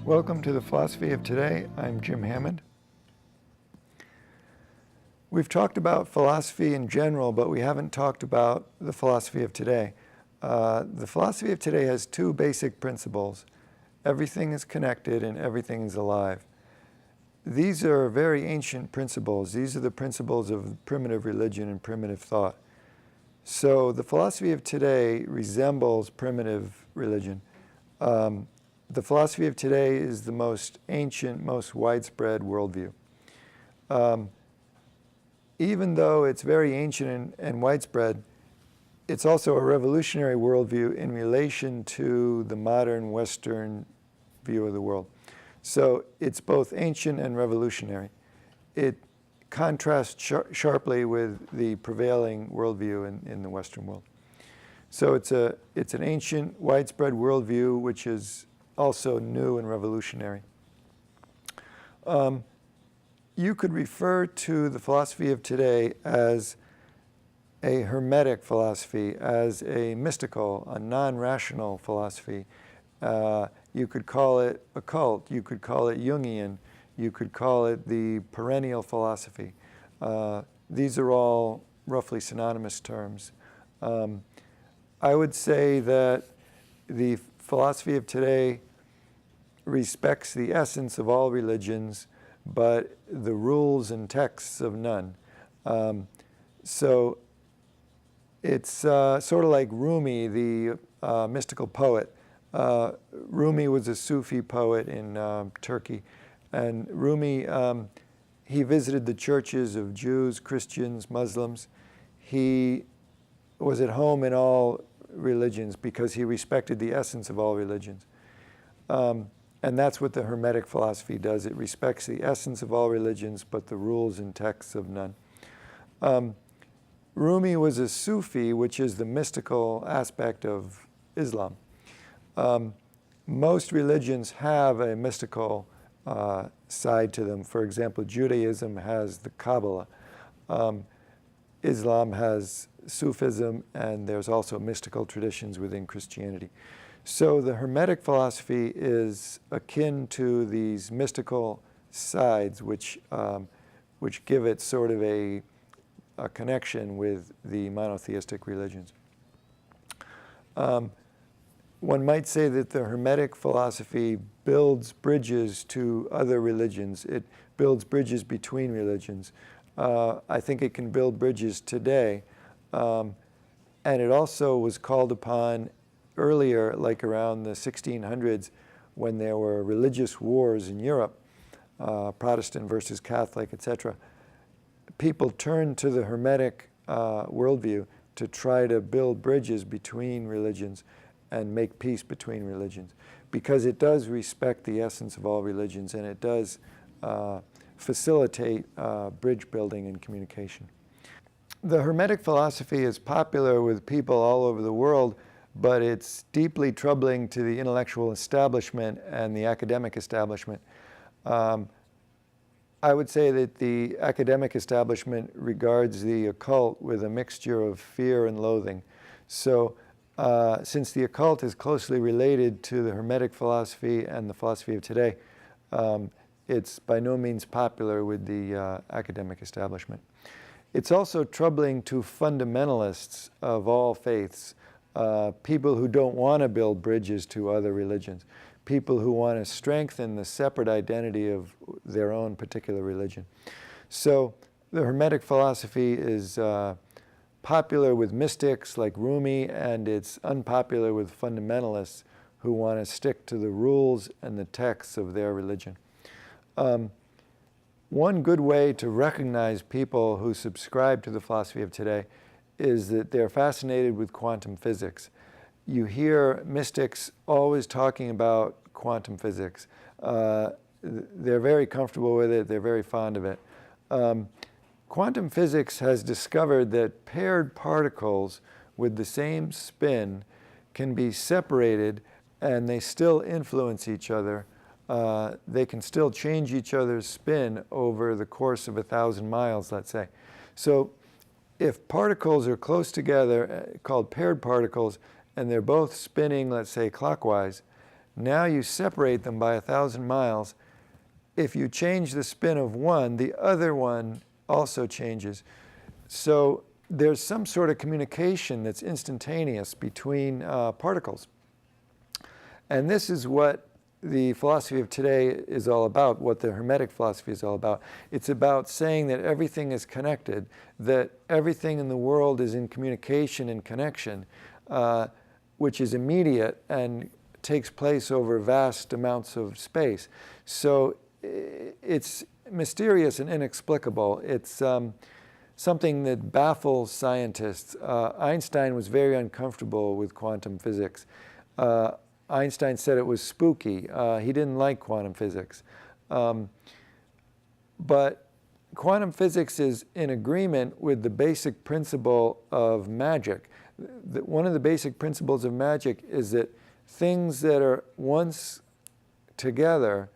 Welcome to the Philosophy of Today. I'm Jim Hammond. We've talked about philosophy in general, but we haven't talked about the philosophy of today. The philosophy of today has two basic principles. Everything is connected and everything is alive. These are very ancient principles. These are the principles of primitive religion and primitive thought. So the philosophy of today resembles primitive religion. The philosophy of today is the most ancient, most widespread worldview. Even though it's very ancient and widespread, it's also a revolutionary worldview in relation to the modern Western view of the world. So it's both ancient and revolutionary. It contrasts sharply with the prevailing worldview in the Western world. So it's an ancient, widespread worldview which is also new and revolutionary. You could refer to the philosophy of today as a hermetic philosophy, as a mystical, a non-rational philosophy. You could call it occult, you could call it Jungian, you could call it the perennial philosophy. These are all roughly synonymous terms. I would say that the philosophy of today respects the essence of all religions, but the rules and texts of none. So it's sort of like Rumi, the mystical poet. Rumi was a Sufi poet in Turkey, and Rumi, he visited the churches of Jews, Christians, Muslims. He was at home in all religions because he respected the essence of all religions. And that's what the Hermetic philosophy does. It respects the essence of all religions, but the rules and texts of none. Rumi was a Sufi, which is the mystical aspect of Islam. Most religions have a mystical side to them. For example, Judaism has the Kabbalah. Islam has Sufism, and there's also mystical traditions within Christianity. So the Hermetic philosophy is akin to these mystical sides which give it sort of a connection with the monotheistic religions. One might say that the Hermetic philosophy builds bridges to other religions. It builds bridges between religions. I think it can build bridges today. And it also was called upon earlier, like around the 1600s, when there were religious wars in Europe, Protestant versus Catholic, etc. People turned to the Hermetic worldview to try to build bridges between religions and make peace between religions, because it does respect the essence of all religions, and it does facilitate bridge building and communication. The Hermetic philosophy is popular with people all over the world, but it's deeply troubling to the intellectual establishment and the academic establishment. I would say that the academic establishment regards the occult with a mixture of fear and loathing. So since the occult is closely related to the Hermetic philosophy and the philosophy of today, it's by no means popular with the academic establishment. It's also troubling to fundamentalists of all faiths, people who don't want to build bridges to other religions, people who want to strengthen the separate identity of their own particular religion. So the Hermetic philosophy is popular with mystics like Rumi, and it's unpopular with fundamentalists who want to stick to the rules and the texts of their religion. One good way to recognize people who subscribe to the philosophy of today is that they're fascinated with quantum physics. You hear mystics always talking about quantum physics. They're very comfortable with it. They're very fond of it. Quantum physics has discovered that paired particles with the same spin can be separated and they still influence each other. They can still change each other's spin over the course of 1,000 miles, let's say. So if particles are close together, called paired particles, and they're both spinning, let's say, clockwise, Now you separate them by 1,000 miles. If you change the spin of one, the other one also changes. So there's some sort of communication that's instantaneous between particles. And this is what the philosophy of today is all about, what the Hermetic philosophy is all about. It's about saying that everything is connected, that everything in the world is in communication and connection, which is immediate and takes place over vast amounts of space. So it's mysterious and inexplicable. It's something that baffles scientists. Einstein was very uncomfortable with quantum physics. Einstein said it was spooky. He didn't like quantum physics. But quantum physics is in agreement with the basic principle of magic. One of the basic principles of magic is that things that are once together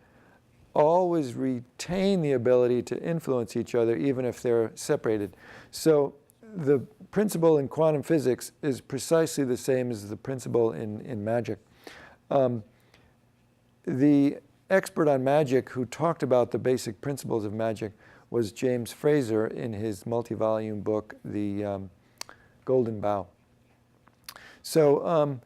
always retain the ability to influence each other, even if they're separated. So the principle in quantum physics is precisely the same as the principle in magic. The expert on magic who talked about the basic principles of magic was James Fraser in his multi-volume book, The Golden Bough. So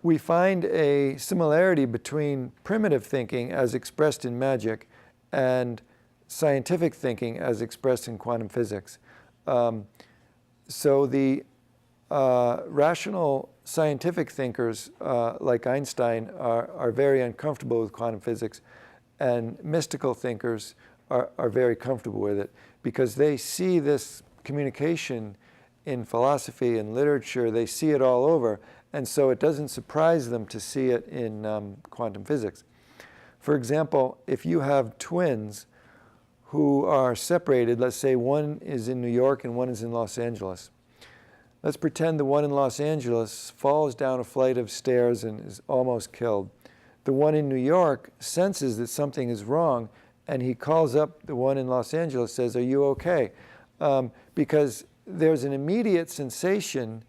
we find a similarity between primitive thinking as expressed in magic and scientific thinking as expressed in quantum physics. So the rational scientific thinkers like Einstein are very uncomfortable with quantum physics, and mystical thinkers are very comfortable with it because they see this communication in philosophy and literature. They see it all over, and so it doesn't surprise them to see it in quantum physics. For example, if you have twins who are separated, let's say one is in New York and one is in Los Angeles. Let's pretend the one in Los Angeles falls down a flight of stairs and is almost killed. The one in New York senses that something is wrong, and he calls up the one in Los Angeles, says, "Are you okay?" Because there's an immediate sensation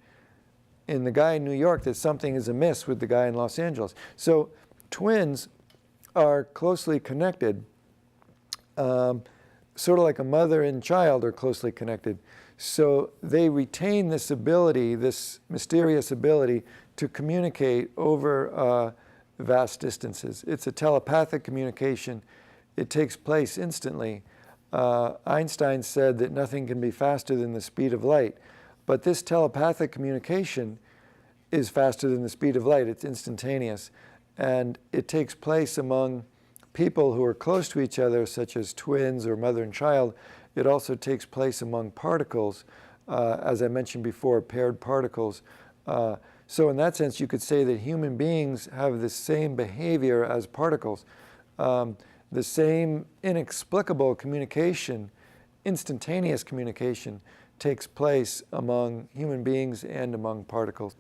in the guy in New York that something is amiss with the guy in Los Angeles. So twins are closely connected, sort of like a mother and child are closely connected. So they retain this ability, this mysterious ability to communicate over vast distances. It's a telepathic communication. It takes place instantly. Einstein said that nothing can be faster than the speed of light. But this telepathic communication is faster than the speed of light. It's instantaneous. And it takes place among people who are close to each other, such as twins or mother and child. It also takes place among particles, as I mentioned before, paired particles. So in that sense, you could say that human beings have the same behavior as particles. The same inexplicable communication, instantaneous communication, takes place among human beings and among particles.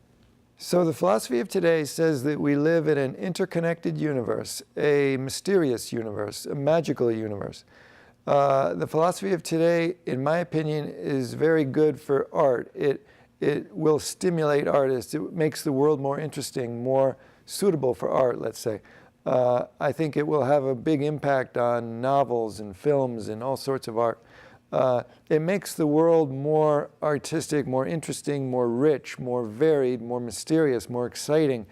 So the philosophy of today says that we live in an interconnected universe, a mysterious universe, a magical universe. The philosophy of today, in my opinion, is very good for art. It will stimulate artists. It makes the world more interesting, more suitable for art, let's say. I think it will have a big impact on novels and films and all sorts of art. It makes the world more artistic, more interesting, more rich, more varied, more mysterious, more exciting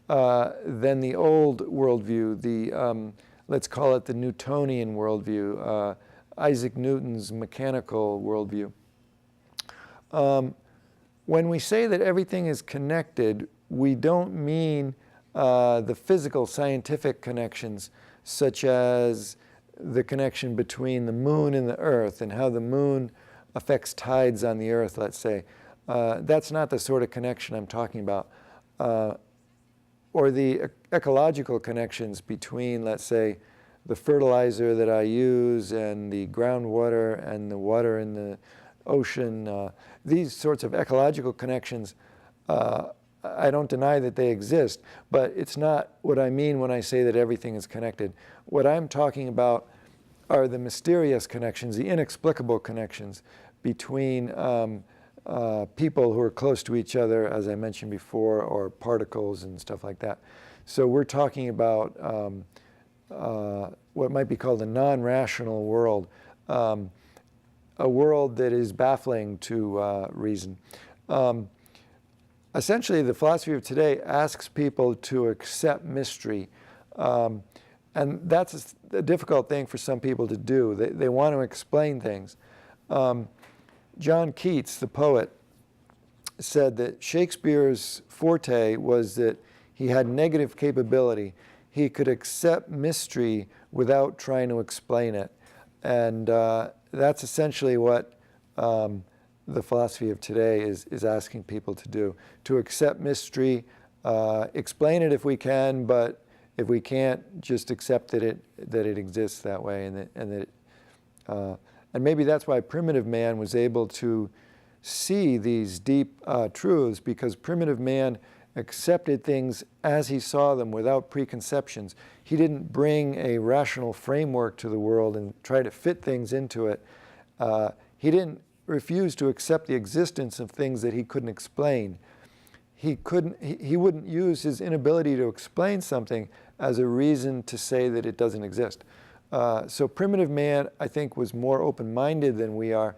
than the old worldview, the let's call it the Newtonian worldview, Isaac Newton's mechanical worldview. When we say that everything is connected, we don't mean the physical scientific connections, such as the connection between the moon and the earth and how the moon affects tides on the earth, let's say. That's not the sort of connection I'm talking about. Or the ecological connections between, let's say, the fertilizer that I use and the groundwater and the water in the ocean. These sorts of ecological connections, I don't deny that they exist, but it's not what I mean when I say that everything is connected. What I'm talking about are the mysterious connections, the inexplicable connections between people who are close to each other, as I mentioned before, or particles and stuff like that. So we're talking about what might be called a non-rational world, a world that is baffling to reason. Essentially, the philosophy of today asks people to accept mystery. And that's a difficult thing for some people to do. They want to explain things. John Keats, the poet, said that Shakespeare's forte was that he had negative capability. He could accept mystery without trying to explain it. And that's essentially what the philosophy of today is asking people to do, to accept mystery, explain it if we can, but if we can't, just accept that it exists that way, and maybe that's why primitive man was able to see these deep truths, because primitive man accepted things as he saw them without preconceptions. He didn't bring a rational framework to the world and try to fit things into it. He didn't refuse to accept the existence of things that he couldn't explain. He wouldn't use his inability to explain something as a reason to say that it doesn't exist. So primitive man, I think, was more open-minded than we are,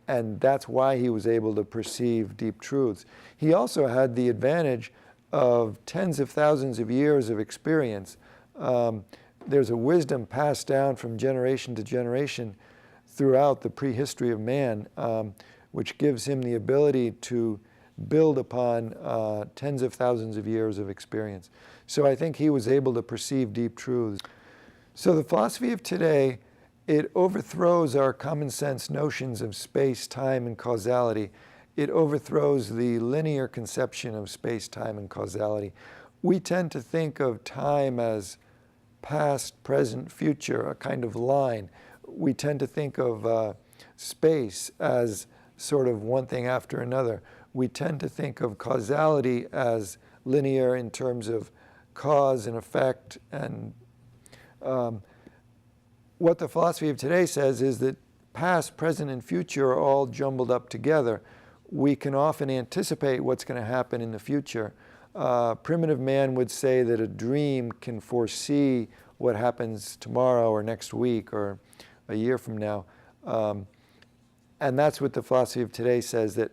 and that's why he was able to perceive deep truths. He also had the advantage of tens of thousands of years of experience. There's a wisdom passed down from generation to generation throughout the prehistory of man, which gives him the ability to build upon tens of thousands of years of experience. So I think he was able to perceive deep truths. So the philosophy of today, it overthrows our common sense notions of space, time, and causality. It overthrows the linear conception of space, time, and causality. We tend to think of time as past, present, future, a kind of line. We tend to think of space as sort of one thing after another. We tend to think of causality as linear in terms of cause and effect. And what the philosophy of today says is that past, present, and future are all jumbled up together. We can often anticipate what's going to happen in the future. Primitive man would say that a dream can foresee what happens tomorrow or next week or a year from now. And that's what the philosophy of today says, that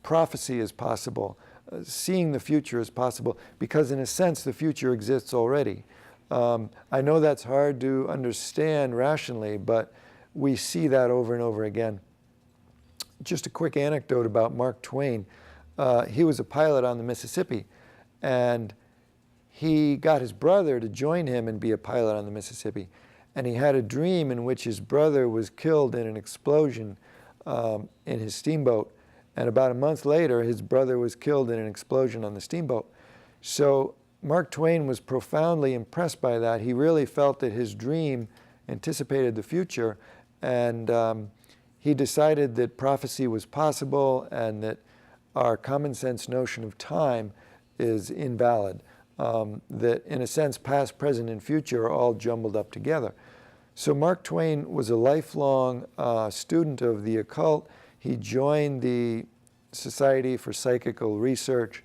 prophecy is possible. Seeing the future is possible because, in a sense, the future exists already. I know that's hard to understand rationally, but we see that over and over again. Just a quick anecdote about Mark Twain. He was a pilot on the Mississippi, and he got his brother to join him and be a pilot on the Mississippi. And he had a dream in which his brother was killed in an explosion in his steamboat. And about a month later, his brother was killed in an explosion on the steamboat. So Mark Twain was profoundly impressed by that. He really felt that his dream anticipated the future, and he decided that prophecy was possible and that our common sense notion of time is invalid. That, in a sense, past, present, and future are all jumbled up together. So Mark Twain was a lifelong student of the occult. He joined the Society for Psychical Research,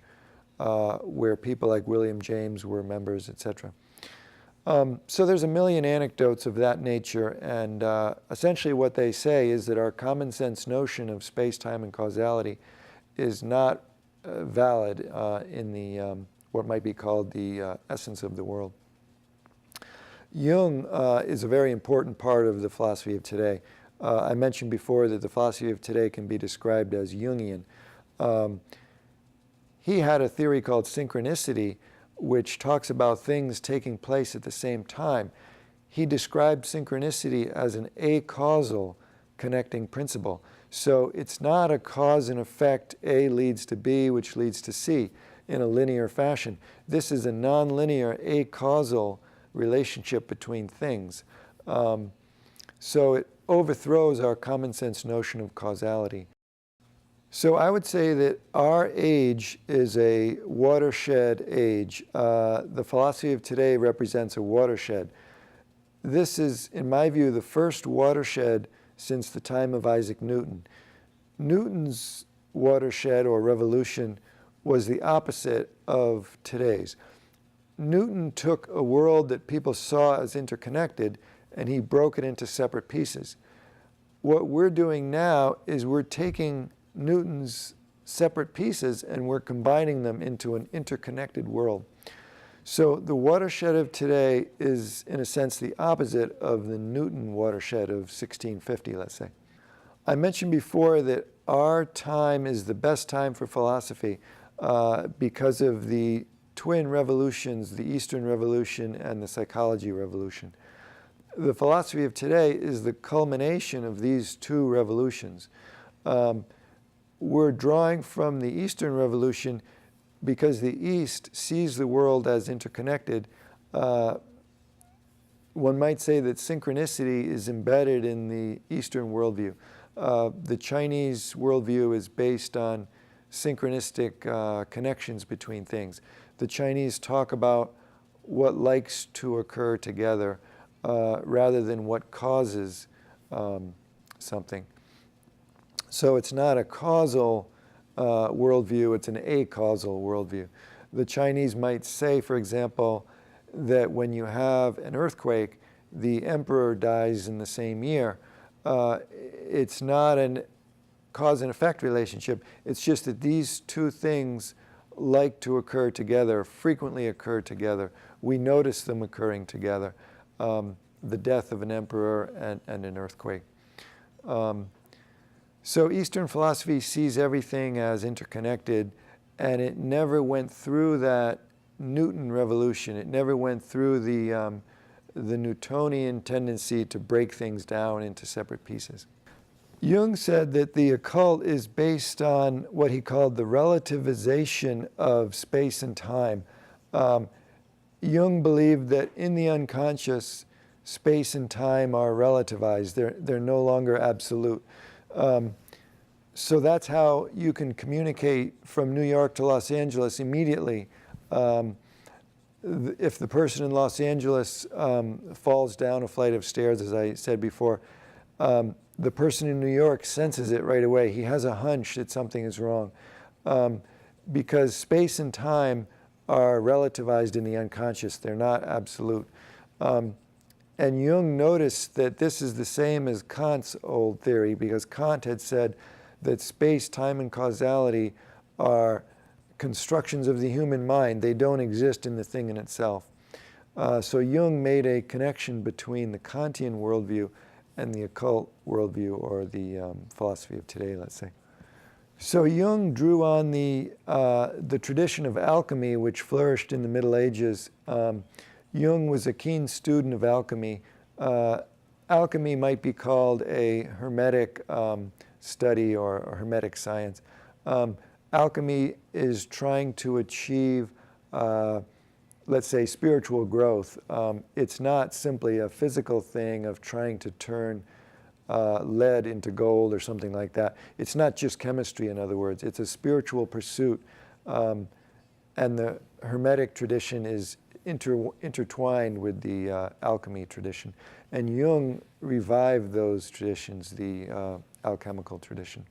where people like William James were members, etc. So there's a million anecdotes of that nature, and essentially what they say is that our common sense notion of space, time, and causality is not valid in the what might be called the essence of the world. Jung is a very important part of the philosophy of today. I mentioned before that the philosophy of today can be described as Jungian. He had a theory called synchronicity, which talks about things taking place at the same time. He described synchronicity as an acausal connecting principle. So it's not a cause and effect, A leads to B, which leads to C, in a linear fashion. This is a nonlinear acausal relationship between things. So it overthrows our common sense notion of causality. So I would say that our age is a watershed age. The philosophy of today represents a watershed. This is, in my view, the first watershed since the time of Isaac Newton. Newton's watershed or revolution was the opposite of today's. Newton took a world that people saw as interconnected and he broke it into separate pieces. What we're doing now is we're taking Newton's separate pieces and we're combining them into an interconnected world. So the watershed of today is, in a sense, the opposite of the Newton watershed of 1650, let's say. I mentioned before that our time is the best time for philosophy because of the twin revolutions, the Eastern Revolution and the psychology revolution. The philosophy of today is the culmination of these two revolutions. We're drawing from the Eastern Revolution because the East sees the world as interconnected. One might say that synchronicity is embedded in the Eastern worldview. The Chinese worldview is based on synchronistic connections between things. The Chinese talk about what likes to occur together rather than what causes something. So it's not a causal worldview, it's an acausal worldview. The Chinese might say, for example, that when you have an earthquake, the emperor dies in the same year. It's not a cause and effect relationship. It's just that these two things like to occur together, frequently occur together. We notice them occurring together, the death of an emperor and an earthquake. So Eastern philosophy sees everything as interconnected, and it never went through that Newton revolution. It never went through the Newtonian tendency to break things down into separate pieces. Jung said that the occult is based on what he called the relativization of space and time. Jung believed that in the unconscious, space and time are relativized. They're no longer absolute. So that's how you can communicate from New York to Los Angeles immediately. If the person in Los Angeles falls down a flight of stairs, as I said before, the person in New York senses it right away. He has a hunch that something is wrong because space and time are relativized in the unconscious. They're not absolute. And Jung noticed that this is the same as Kant's old theory, because Kant had said that space, time, and causality are constructions of the human mind. They don't exist in the thing in itself. So Jung made a connection between the Kantian worldview and the occult worldview, or the philosophy of today, let's say. So Jung drew on the tradition of alchemy, which flourished in the Middle Ages. Jung was a keen student of alchemy. Alchemy might be called a hermetic study or a hermetic science. Alchemy is trying to achieve, let's say, spiritual growth. It's not simply a physical thing of trying to turn lead into gold or something like that. It's not just chemistry, in other words. It's a spiritual pursuit. And the hermetic tradition is intertwined with the alchemy tradition. And Jung revived those traditions, the alchemical tradition.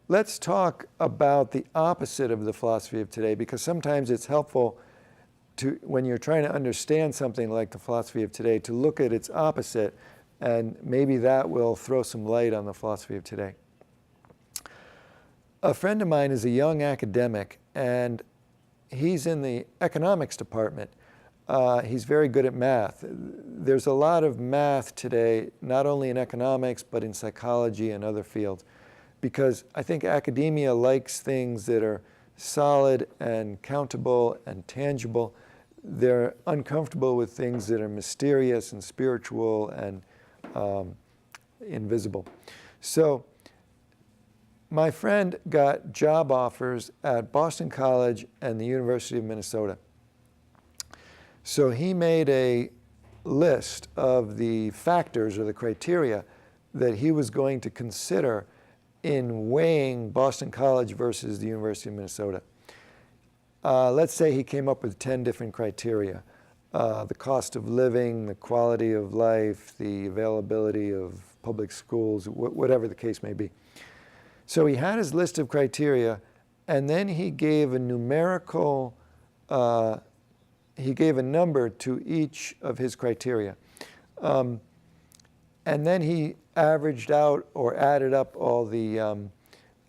Let's talk about the opposite of the philosophy of today, because sometimes it's helpful to, when you're trying to understand something like the philosophy of today, to look at its opposite, and maybe that will throw some light on the philosophy of today. A friend of mine is a young academic, and he's in the economics department. He's very good at math. There's a lot of math today, not only in economics, but in psychology and other fields, because I think academia likes things that are solid and countable and tangible. They're uncomfortable with things that are mysterious and spiritual and invisible. So my friend got job offers at Boston College and the University of Minnesota. So he made a list of the factors or the criteria that he was going to consider in weighing Boston College versus the University of Minnesota. Let's say he came up with 10 different criteria. The cost of living, the quality of life, the availability of public schools, whatever the case may be. So he had his list of criteria, and then he gave a numerical he gave a number to each of his criteria. And then he averaged out or added up all the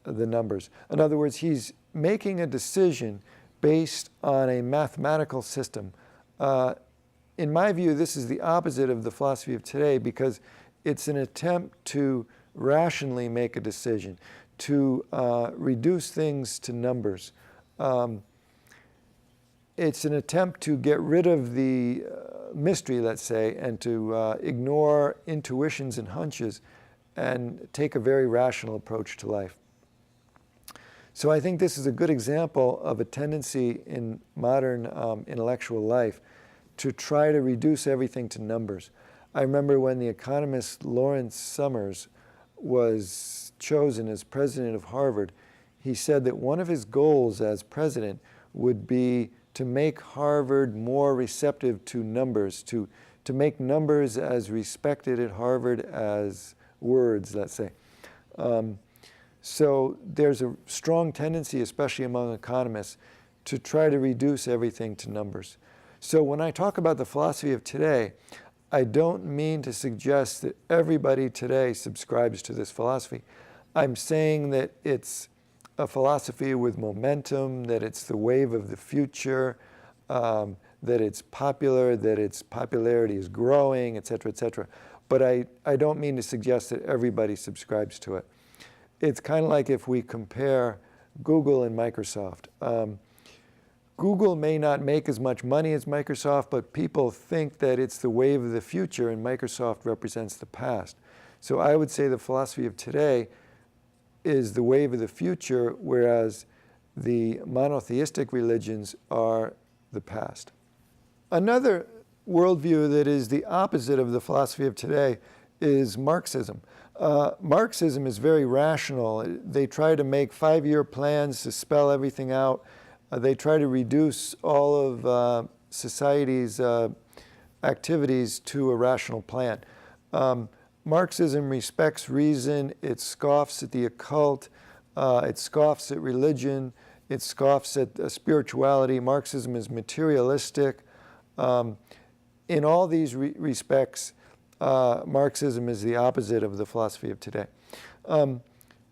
numbers. In other words, he's making a decision based on a mathematical system. In my view, this is the opposite of the philosophy of today, because it's an attempt to rationally make a decision, to reduce things to numbers. It's an attempt to get rid of the mystery, let's say, and to ignore intuitions and hunches and take a very rational approach to life. So I think this is a good example of a tendency in modern intellectual life to try to reduce everything to numbers. I remember when the economist Lawrence Summers was chosen as president of Harvard, he said that one of his goals as president would be to make Harvard more receptive to numbers, to make numbers as respected at Harvard as words, let's say. So there's a strong tendency, especially among economists, to try to reduce everything to numbers. So when I talk about the philosophy of today, I don't mean to suggest that everybody today subscribes to this philosophy. I'm saying that it's a philosophy with momentum, that it's the wave of the future, that it's popular, that its popularity is growing, et cetera, but I don't mean to suggest that everybody subscribes to it. It's kind of like if we compare Google and Microsoft. Google may not make as much money as Microsoft, but people think that it's the wave of the future and Microsoft represents the past. So I would say the philosophy of today is the wave of the future, whereas the monotheistic religions are the past. Another worldview that is the opposite of the philosophy of today is Marxism. Marxism is very rational. They try to make 5-year plans to spell everything out. They try to reduce all of society's activities to a rational plan. Marxism respects reason, it scoffs at the occult, it scoffs at religion, it scoffs at spirituality. Marxism is materialistic. In all these respects, Marxism is the opposite of the philosophy of today.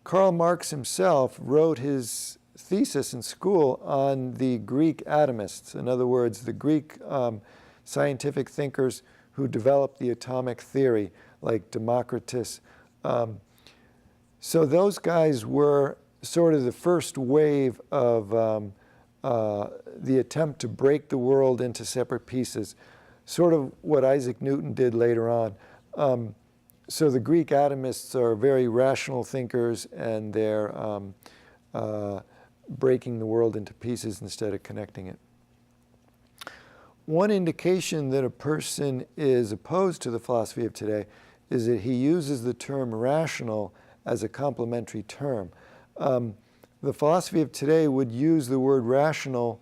Karl Marx himself wrote his thesis in school on the Greek Atomists, in other words, the Greek scientific thinkers who developed the atomic theory, like Democritus. So those guys were sort of the first wave of the attempt to break the world into separate pieces, sort of what Isaac Newton did later on. So the Greek atomists are very rational thinkers, and they're breaking the world into pieces instead of connecting it. One indication that a person is opposed to the philosophy of today is that he uses the term rational as a complementary term. The philosophy of today would use the word rational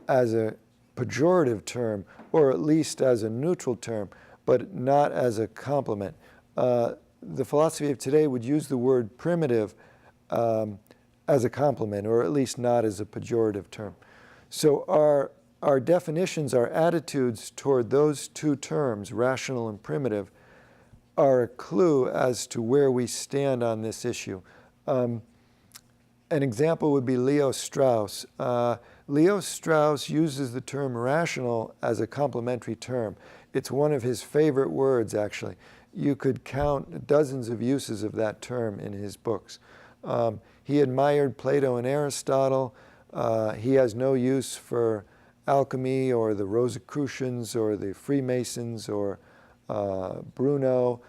as a pejorative term, or at least as a neutral term, but not as a complement. The philosophy of today would use the word primitive as a complement, or at least not as a pejorative term. So our definitions, our attitudes toward those two terms, rational and primitive, are a clue as to where we stand on this issue. An example would be Leo Strauss. Leo Strauss uses the term rational as a complementary term. It's one of his favorite words, actually. You could count dozens of uses of that term in his books. He admired Plato and Aristotle. He has no use for alchemy or the Rosicrucians or the Freemasons or Bruno.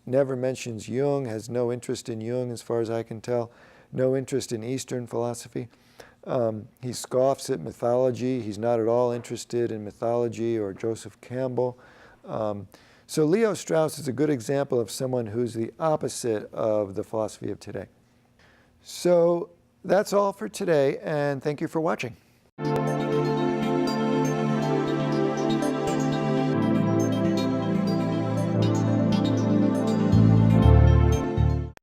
Never mentions Jung, has no interest in Jung as far as I can tell, no interest in Eastern philosophy. He scoffs at mythology. He's not at all interested in mythology or Joseph Campbell. So Leo Strauss is a good example of someone who's the opposite of the philosophy of today. So that's all for today, and thank you for watching.